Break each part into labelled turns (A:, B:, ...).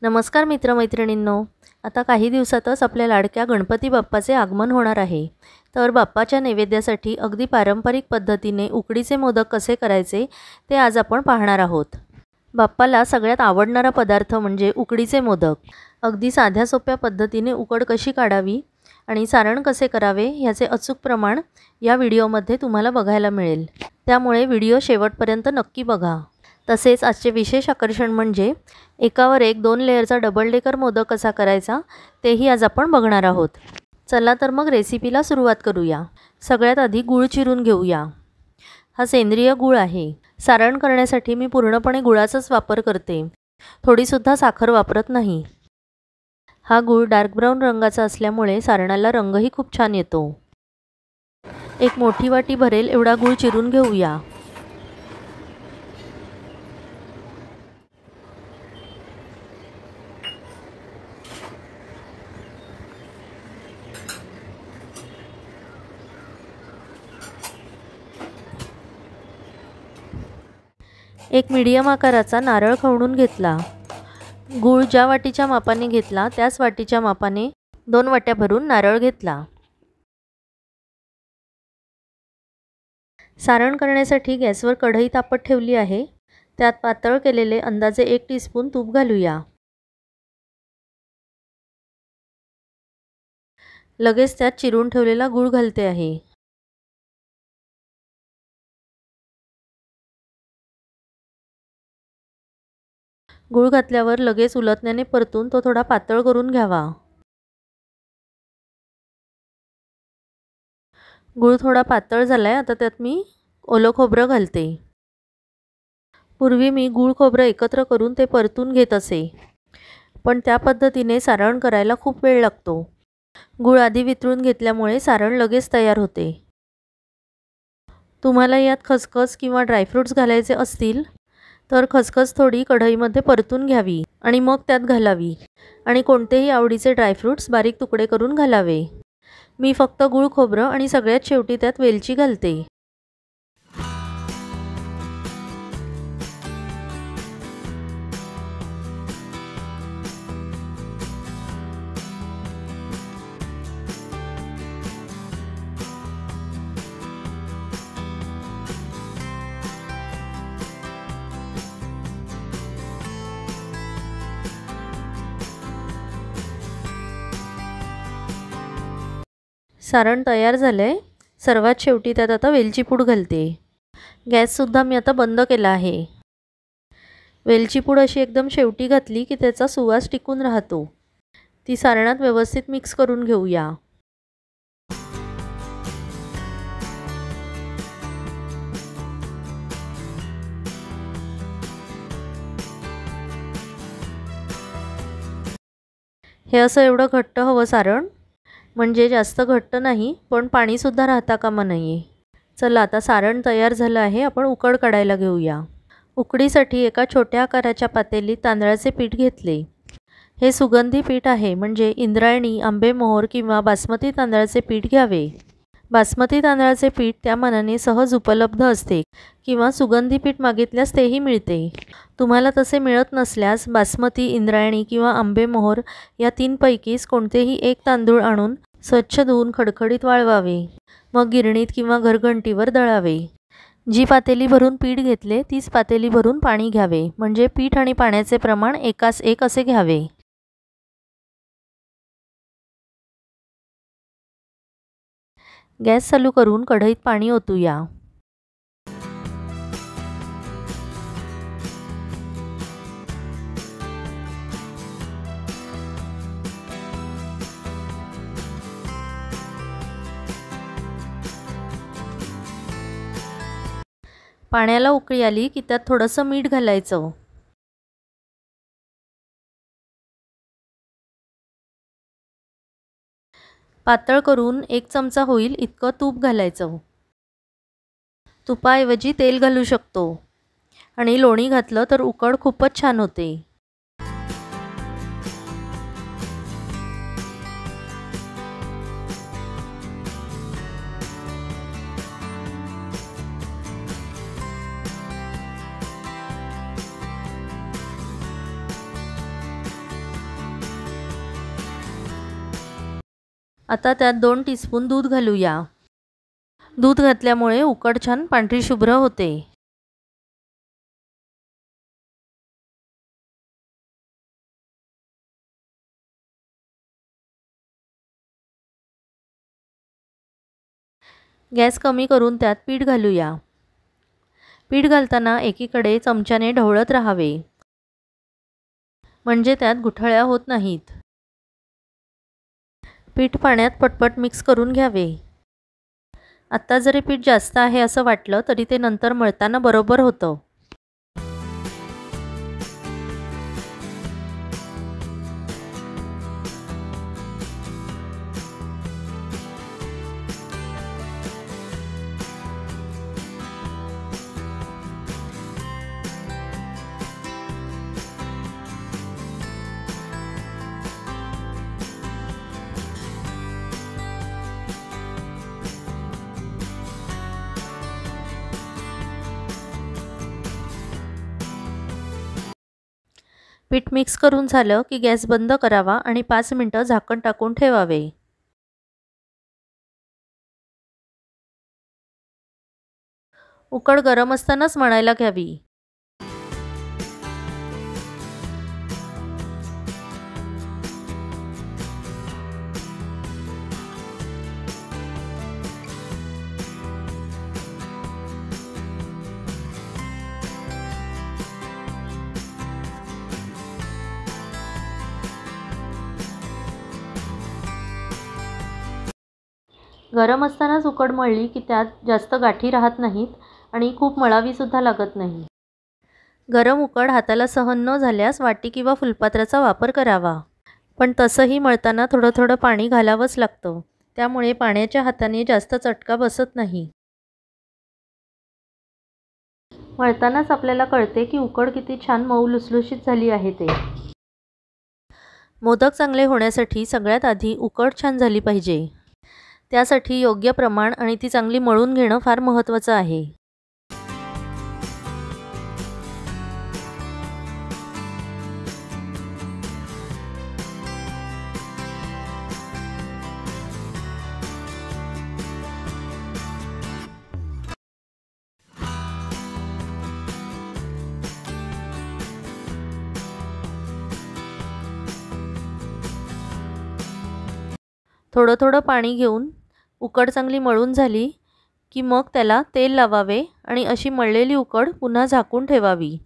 A: नमस्कार मित्रमैत्रिणींनो. आता काही दिवसातच आपल्या लाडक्या गणपती बाप्पाचे आगमन होणार आहे. तर बाप्पाच्या नैवेद्यासाठी अगदी पारंपरिक पद्धतीने उकडीचे मोदक कसे करायचे ते आज आपण पाहणार आहोत. बाप्पाला सगळ्यात आवडणारा पदार्थ म्हणजे उकडीचे मोदक. अगदी साध्या सोप्या पद्धतीने उकड कशी काढावी आणि सारण कसे करावे ह्याचे अचूक प्रमाण या व्हिडिओमध्ये तुम्हाला बघायला मिळेल. त्यामुळे व्हिडिओ शेवटपर्यंत नक्की बघा. तसेच आजचे विशेष आकर्षण म्हणजे एकावर एक 2 लेअरचा डबल डेकर मोदक कसा करायचा तेही आज आपण बघणार आहोत. चला तर मग रेसिपीला सुरुवात करूया. सगळ्यात आधी गूळ चिरून घेऊया. हा सेंद्रिय गूळ आहे. सारण करण्यासाठी मी पूर्णपणे गुळाचाच वापर करते. थोडीसुद्धा साखर वापरत नाही. हा गूळ डार्क ब्राऊन रंगाचा असल्यामुळे सारणाला रंगही खूप छान येतो. एक मोठी वाटी भरेल एवढा गूळ चिरून घेऊया. एक मीडियम आकाराचा नारळ खवणून घेतला. गूळ ज्या वाटीच्या मापाने घेतला त्याच वाटीच्या मापाने 2 वाट्या भरून नारळ घेतला. सारण करण्यासाठी गॅसवर कढई तापत ठेवली आहे. त्यात पातळ केलेले अंदाजे 1 टीस्पून तूप घालूया. लगेच त्यात चिरून ठेवलेला गूळ घालते आहे. गूळ घातल्यावर लगेच उलटण्याने परतून तो थोडा पातळ करून घ्यावा. गूळ थोडा पातळ झालाय. आता त्यात मी ओलं खोबरं घालते. पूर्वी मी गूळ खोबरं एकत्र करून ते परतून घेत असे, पण त्या पद्धतीने सारण करायला खूप वेळ लागतो. गूळ आधी वितळून घेतल्यामुळे सारण लगेच तयार होते. तुम्हाला यात खसखस किंवा ड्रायफ्रूट्स घालायचे असतील तर खसखस थोडी कढईमध्ये परतून घ्यावी आणि मग त्यात घालावी आणि कोणतेही आवडीचे ड्रायफ्रूट्स बारीक तुकडे करून घालावे. मी फक्त गूळ खोबरं आणि सगळ्यात शेवटी त्यात वेलची घालते. सारण तयार झालंय. सर्वात शेवटी त्यात आता वेलची पूड घालते. गॅससुद्धा मी आता बंद केला आहे. वेलची पूड अशी एकदम शेवटी घातली की त्याचा सुवास टिकून राहतो. ती सारणात व्यवस्थित मिक्स करून घेऊया. हे असं एवढं घट्ट हवं सारण, म्हणजे जास्त घट्ट नाही पण पाणीसुद्धा राहता कामा नये. चला आता सारण तयार झालं आहे. आपण उकड काढायला घेऊया. उकडीसाठी एका छोट्या आकाराच्या पातेलीत तांदळाचे पीठ घेतले. हे सुगंधी पीठ आहे, म्हणजे इंद्रायणी, आंबेमोहोर किंवा बासमती तांदळाचे पीठ घ्यावे. बासमती तांदळाचे पीठ त्या मानाने सहज उपलब्ध असते किंवा सुगंधी पीठ मागितल्यास तेही मिळते. तुम्हाला तसे मिळत नसल्यास बासमती, इंद्रायणी किंवा आंबेमोहोर या 3 पैकीच कोणतेही एक तांदूळ आणून स्वच्छ धुवून खडखडीत वाळवावे. मग गिरणीत किंवा घरघंटीवर दळावे. जी पातेली भरून पीठ घेतले तीच पातेली भरून पाणी घ्यावे, म्हणजे पीठ आणि पाण्याचे प्रमाण एकास एक असे घ्यावे. गॅस चालू करून कढईत पाणी ओतूया. पाण्याला उकळी आली की त्यात थोडंसं मीठ घालायचं. पातळ करून 1 चमचा होईल इतकं तूप घालायचं. तुपाऐवजी तेल घालू शकतो आणि लोणी घातलं तर उकड खूपच छान होते. आता त्यात 2 टीस्पून दूध घालूया। दूध घातल्यामुळे उकड छान पांढरी शुभ्र होते। गॅस कमी करून त्यात पीठ घालूया। पीठ घालताना एकीकडे चमच्याने ढवळत राहावे, म्हणजे त्यात गुठळ्या होत नाहीत। पीठ पाण्यात पटपट मिक्स करून घ्यावे। आता जरी पीठ जास्त आहे असं वाटलं तरी ते नंतर मळताना बरोबर होतं। पीठ मिक्स करून झालं की गॅस बंद करावा आणि 5 मिनिटं झाकण टाकून ठेवावे। उकड गरम असतानाच मळायला घ्यावी। गरम असतानाच उकड मळली की त्यात जास्त गाठी राहत नाहीत आणि खूप मळावी सुद्धा लागत नाही। गरम उकड हाताला सहन न झाल्यास वाटी किंवा फुलपात्राचा वापर करावा, पण तसंही मळताना थोडं थोडं पाणी घालावंच लागतं, त्यामुळे पाण्याच्या हाताने जास्त चटका बसत नाही। मळतानाच आपल्याला कळते की उकड किती छान मऊ लुसलुशीत झाली आहे ते। मोदक चांगले होण्यासाठी सगळ्यात आधी उकड छान झाली पाहिजे, त्यासाठी योग्य प्रमाण आणि ती चांगली मळून घेणं फार महत्त्वाचं आहे। थोडं थोडं पाणी घेऊन उकड चांगली मळून झाली की मग त्याला तेल लावावे आणि अशी मळलेली उकड पुन्हा झाकून ठेवावी।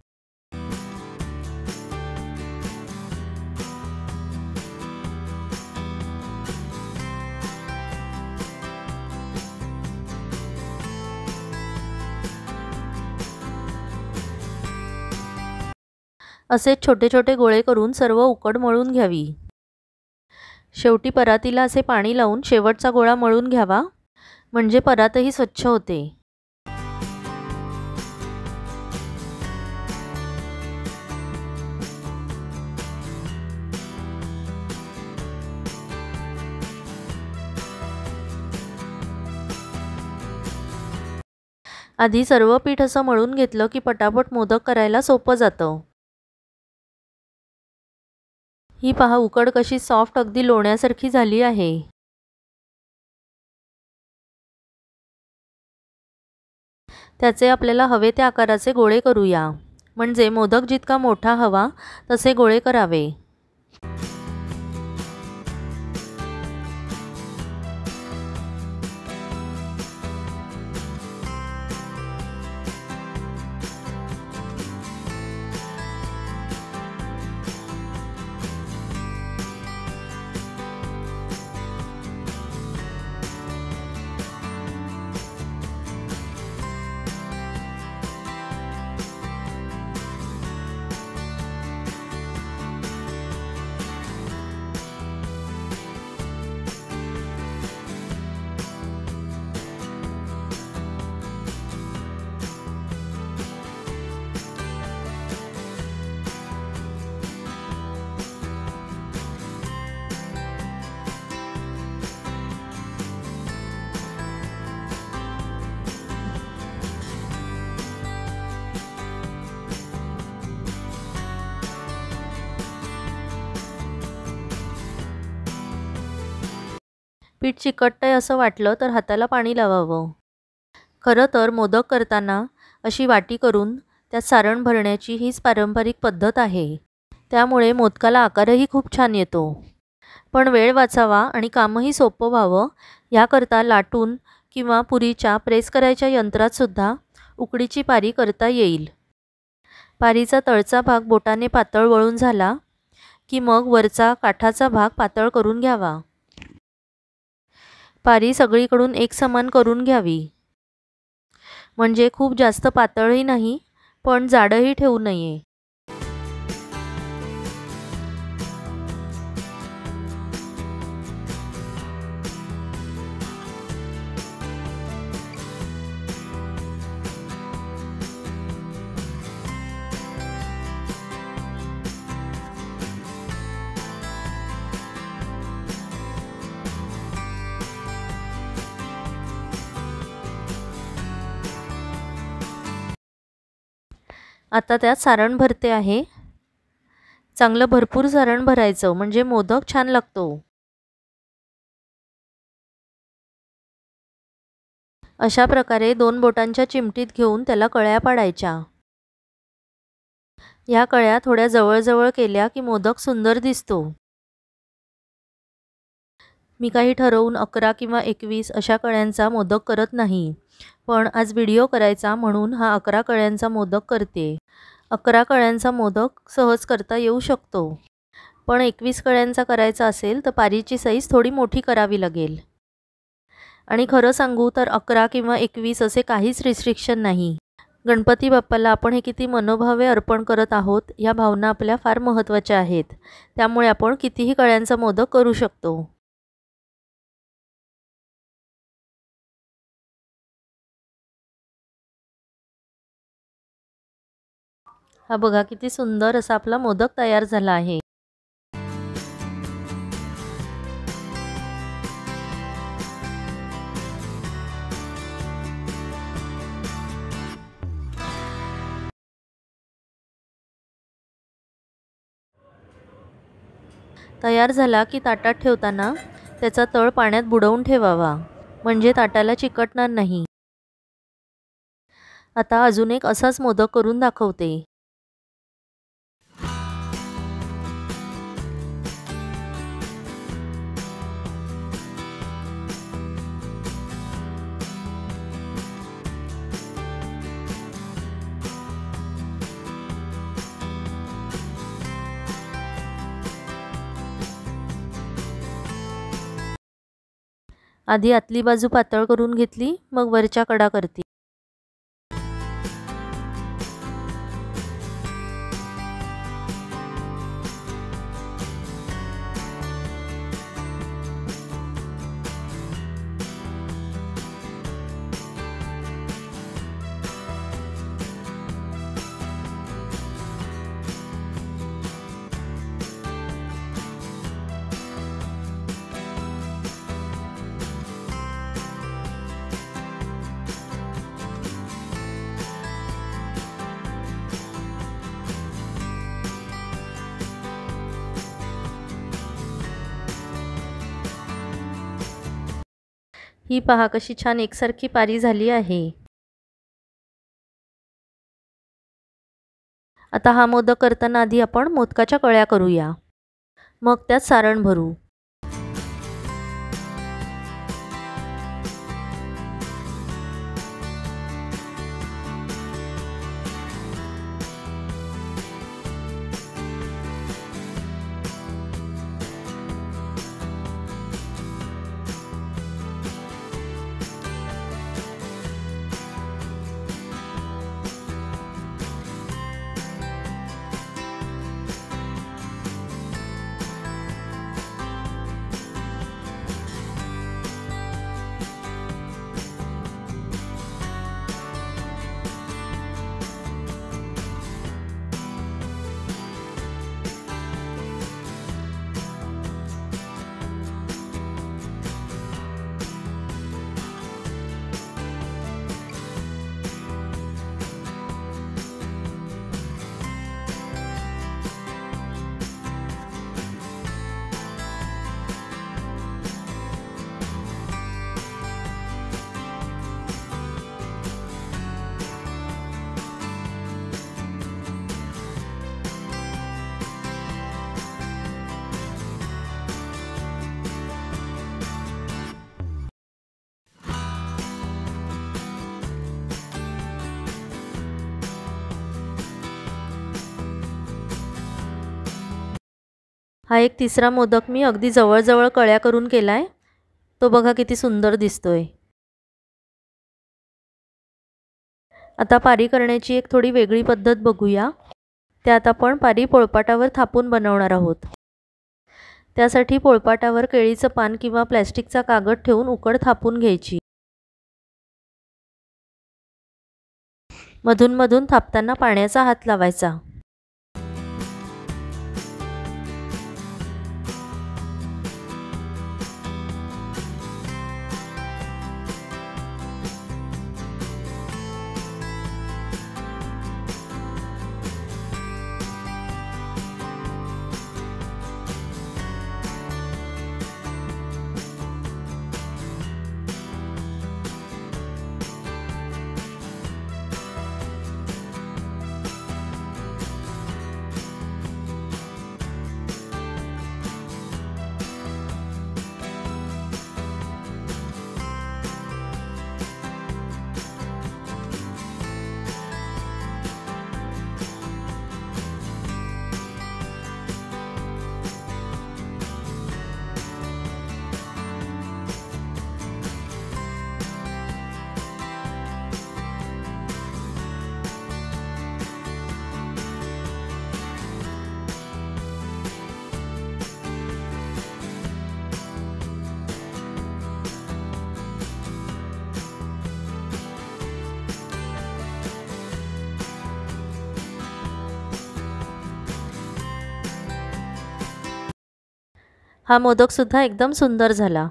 A: असे छोटे छोटे गोळे करून सर्व उकड मळून घ्यावी। शेवटी परातीला असे पाणी लावून शेवटचा गोळा मळून घ्यावा, म्हणजे परातही स्वच्छ होते। आधी सर्व पीठ असं मळून घेतलं की पटापट मोदक करायला सोपं जातं। ही पहा उकड कशी सॉफ्ट अगदी लोण्यासारखी झाली आहे। त्याचे आपल्याला हवे त्या आकाराचे गोळे करूया, म्हणजे मोदक जितका मोठा हवा तसे गोळे करावे। पीठ चिकटतंय असं वाटलं तर हाताला पाणी लावावं. खरं तर मोदक करताना अशी वाटी करून त्यात सारण भरण्याची हीच पारंपरिक पद्धत आहे. त्यामुळे मोदकाला आकारही खूप छान येतो. पण वेळ वाचावा आणि कामही सोपं व्हावं याकरता लाटून किंवा पुरीच्या प्रेस करायच्या यंत्रातसुद्धा उकडीची पारी करता येईल. पारीचा तळचा भाग बोटाने पातळ वळून झाला की मग वरचा काठाचा भाग पातळ करून घ्यावा. पारी सगळीकडून एकसमान करून घ्यावी. म्हणजे खूप जास्त पातळही नाही पण जाडही ठेवू नये. आता त्यात सारण भरते आहे. चांगलं भरपूर सारण भरायचं म्हणजे मोदक छान लागतो. अशा प्रकारे 2 बोटांच्या चिमटीत घेऊन त्याला कळ्या पाडायच्या. या कळ्या थोड्या जवळ केल्या की मोदक सुंदर दिसतो. मी काही ठरवून 11 किंवा 21 अशा कळ्यांचा मोदक करत नाही, पण आज व्हिडिओ करायचा म्हणून हा 11 कळ्यांचा मोदक करते. 11 कळ्यांचा मोदक सहज करता येऊ शकतो, पण 21 कळ्यांचा करायचा असेल तर पारीची साईज थोडी मोठी करावी लागेल. आणि खरं सांगू तर 11 किंवा 21 असे काहीच रिस्ट्रिक्शन नाही. गणपती बाप्पाला आपण हे किती मनोभावे अर्पण करत आहोत या भावना आपल्या फार महत्त्वाच्या आहेत. त्यामुळे आपण कितीही कळ्यांचा मोदक करू शकतो. हा बघा किती सुंदर असा आपला मोदक तयार झाला आहे. तयार झाला की ताटात ठेवताना त्याचा तळ पाण्यात बुडवून ठेवावा, म्हणजे ताटाला चिकटणार नाही. आता अजून एक असाच मोदक करून दाखवते. आधी आतली बाजू पातळ करून घेतली, मग वरच्या कडा करते. ही पहा कशी छान एकसारखी पारी झाली आहे. आता हा मोदक करताना आधी आपण मोदकाच्या कळ्या करूया, मग त्यात सारण भरू. हा एक तिसरा मोदक मी अगदी जवळजवळ कळ्या करून केलाय। तो बघा किती सुंदर दिसतोय। आता पारी करण्याची एक थोडी वेगळी पद्धत बघूया। त्यात आपण पारी पोळपाटावर थापून बनवणार आहोत। त्यासाठी पोळपाटावर केळीचं पान किंवा प्लास्टिकचा कागद ठेवून उकड थापून घ्यायची। मधून मधून थापताना पाण्याचा हात लावायचा। हा मोदक सुद्धा एकदम सुंदर झाला।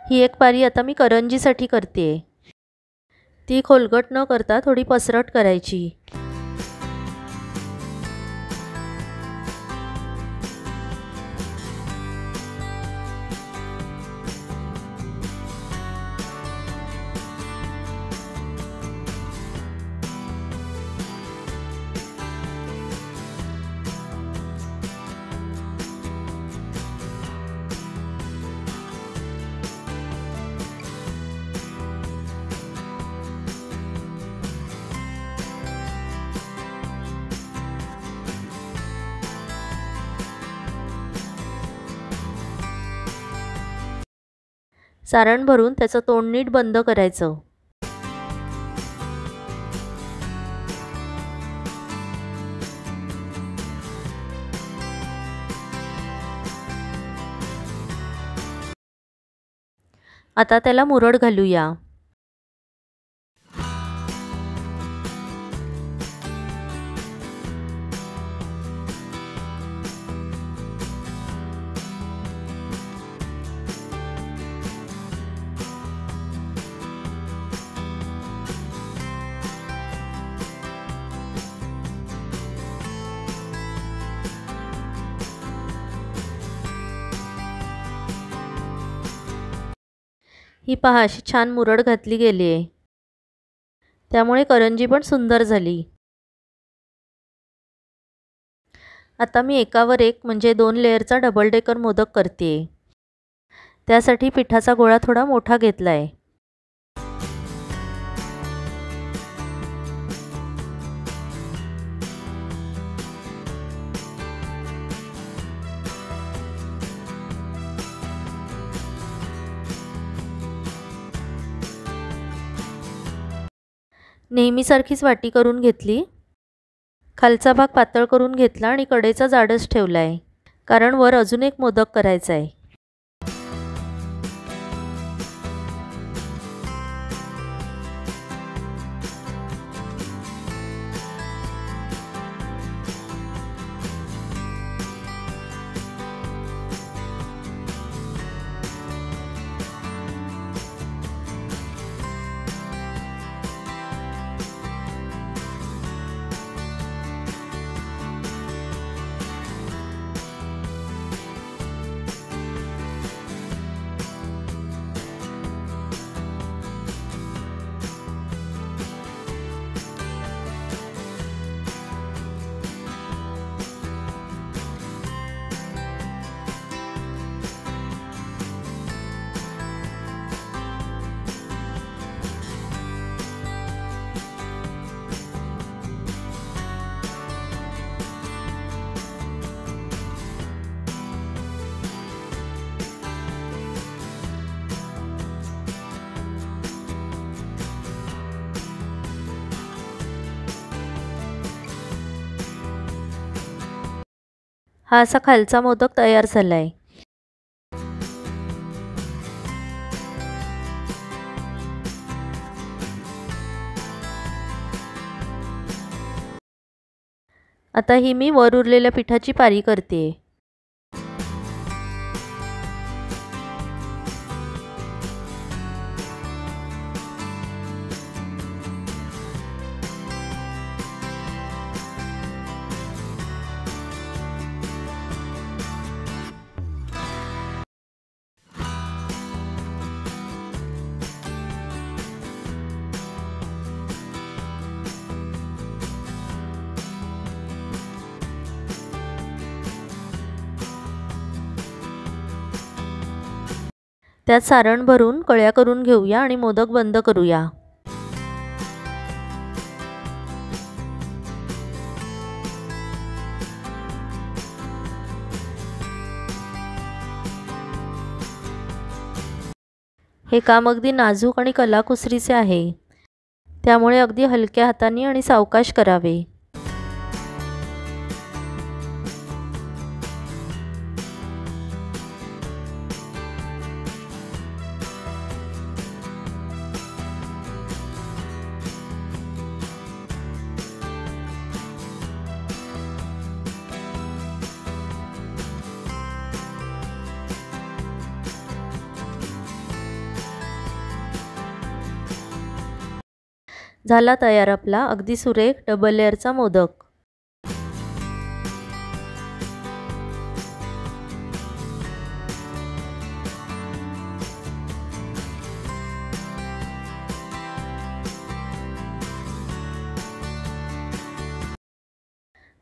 A: ही एक पारी आता मी करंजीसाठी करतेय। ती खोलगट न करता थोडी पसरट करायची। सारण भरून त्याचं तोंड नीट बंद करायचं। आता त्याला मुरड घालूया। ही पहा अशी छान मुरड घातली गेली आहे। त्यामुळे करंजी पण सुंदर झाली। आता मी एकावर एक म्हणजे 2 लेयरचा डबल डेकर मोदक करतेय। त्यासाठी पिठाचा गोळा थोडा मोठा घेतलाय। नेहमीसारखीच वाटी करून घेतली। खालचा भाग पातळ करून घेतला आणि कडेचा जाडच ठेवलाय, कारण वर अजून एक मोदक करायचा आहे। हा असा खालचा मोदक तयार झाला आहे। आता ही मी वर उरलेल्या पिठाची पारी करते। त्यात सारण भरून कळ्या करून घेऊया आणि मोदक बंद करूया। हे काम अगदी नाजूक आणि कलाकुसरीचे आहे, त्यामुळे अगदी हलक्या हाताने आणि सावकाश करावे। झाला तयार आपला अगदी सुरेख डबल लेअरचा मोदक।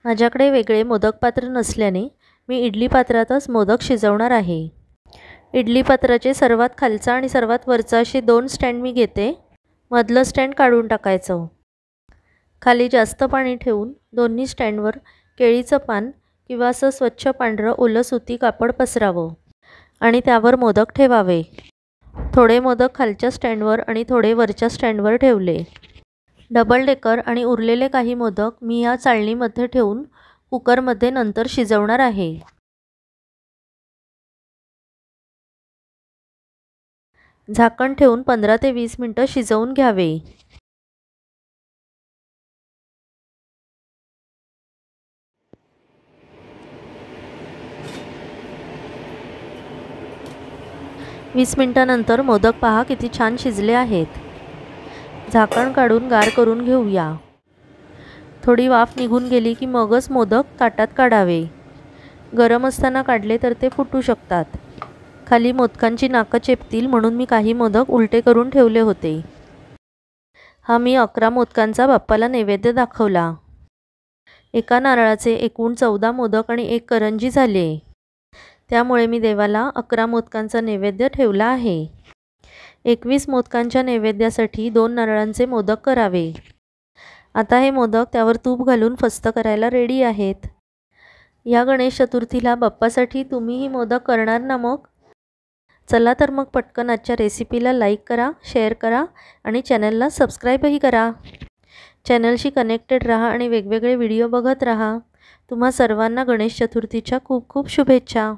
A: माझ्याकडे वेगळे मोदक पात्र नसल्याने मी इडली पात्रातच मोदक शिजवणार आहे। इडली पात्राचे सर्वात खालचा आणि सर्वात वरचा असे 2 स्टँड मी घेते। मधलं स्टँड काढून टाकायचं। खाली जास्त पाणी ठेवून दोन्ही स्टँडवर केळीचं पान किंवा असं स्वच्छ पांढरं ओलं सुती कापड पसरावं आणि त्यावर मोदक ठेवावे। थोडे मोदक खालच्या स्टँडवर आणि थोडे वरच्या स्टँडवर ठेवले। डबल डेकर आणि उरलेले काही मोदक मी या चाळणीमध्ये ठेवून कुकरमध्ये नंतर शिजवणार आहे। झाकण ठेवून 15 ते 20 मिनिटं शिजवून घ्यावे। वीस मिनिटांनंतर मोदक पहा किती छान शिजले आहेत। झाकण काढून गार करून घेऊया। थोडी वाफ निघून गेली की मगच मोदक ताटात काढावे। गरम असताना काढले तर ते फुटू शकतात। खाली मोदकांची नाकं चेपतील म्हणून मी काही मोदक उलटे करून ठेवले होते। हा मी 11 मोदकांचा बाप्पाला नैवेद्य दाखवला। एका नारळाचे एकूण 14 मोदक आणि 1 करंजी झाले। त्यामुळे मी देवाला 11 मोदकांचा नैवेद्य ठेवला आहे। 21 मोदकांच्या नैवेद्यासाठी 2 नारळांचे मोदक करावे। आता हे मोदक त्यावर तूप घालून फस्त करायला रेडी आहेत। या गणेश चतुर्थीला बाप्पासाठी तुम्हीही मोदक करणार ना मग? चला तर मग पटकन आजच्या रेसिपीला लाईक करा, शेअर करा आणि चॅनलला सबस्क्राईबही करा। चॅनलशी कनेक्टेड राहा आणि वेगवेगळे व्हिडिओ बघत राहा। तुम्हा सर्वांना गणेश चतुर्थीच्या खूप खूप शुभेच्छा।